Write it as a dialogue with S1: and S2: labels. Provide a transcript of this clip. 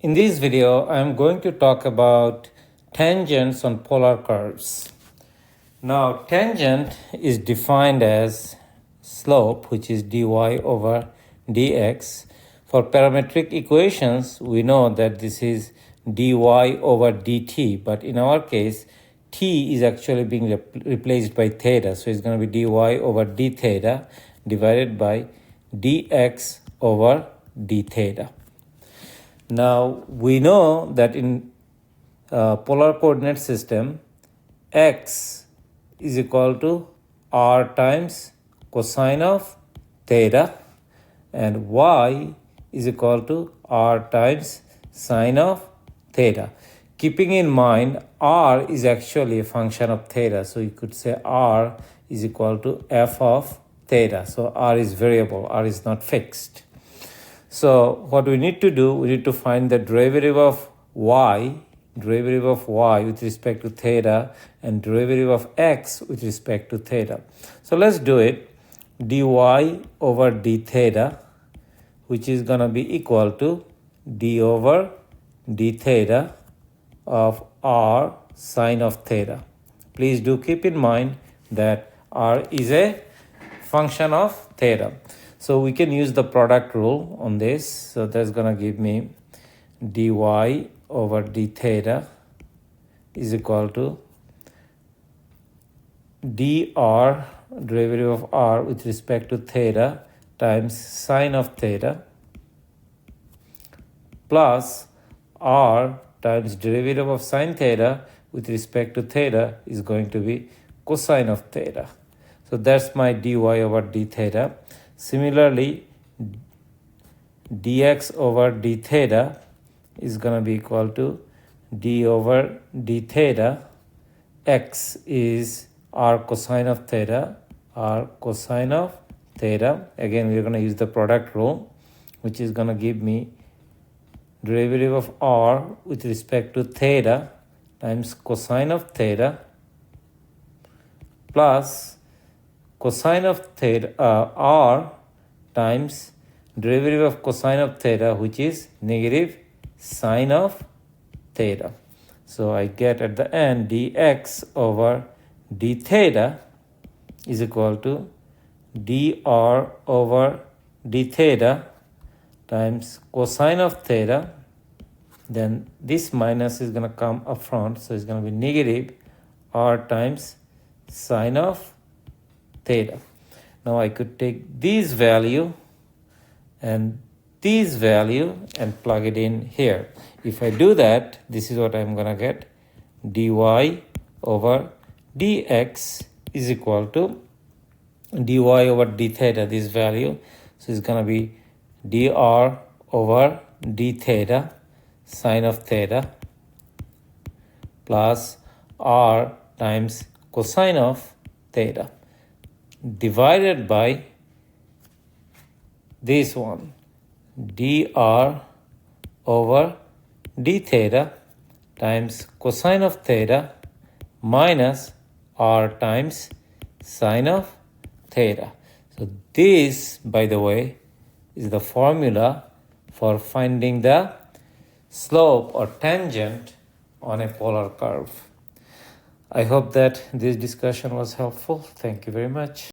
S1: In this video, I am going to talk about tangents on polar curves. Now, tangent is defined as slope, which is dy over dx. For parametric equations, we know that this is dy over dt, but in our case, t is actually being replaced by theta, so it's going to be dy over d theta divided by dx over d theta. Now, we know that in polar coordinate system, x is equal to r times cosine of theta and y is equal to r times sine of theta. Keeping in mind, r is actually a function of theta, so you could say r is equal to f of theta. So r is variable, r is not fixed. So what we need to do, we need to find the derivative of y with respect to theta and derivative of x with respect to theta. So let's do it. Dy over d theta, which is going to be equal to d over d theta of r sine of theta. Please do keep in mind that r is a function of theta. So we can use the product rule on this. So that's going to give me dy over d theta is equal to dr, derivative of r with respect to theta, times sine of theta, plus r times derivative of sine theta with respect to theta is going to be cosine of theta. So that's my dy over d theta. Similarly, dx over d theta is going to be equal to d over d theta. X is r cosine of theta, r cosine of theta. Again, we're going to use the product rule, which is going to give me derivative of r with respect to theta times cosine of theta plus cosine of theta r times derivative of cosine of theta, which is negative sine of theta. So I get at the end dx over d theta is equal to dr over d theta times cosine of theta. Then this minus is going to come up front, so it's going to be negative r times sine of theta. Now I could take this value and this value and plug it in here. If I do that, this is what I'm going to get. Dy over dx is equal to dy over d theta, this value. So it's going to be dr over d theta sine of theta plus r times cosine of theta divided by this one, dr over d theta times cosine of theta minus r times sine of theta. So this, by the way, is the formula for finding the slope or tangent on a polar curve. I hope that this discussion was helpful. Thank you very much.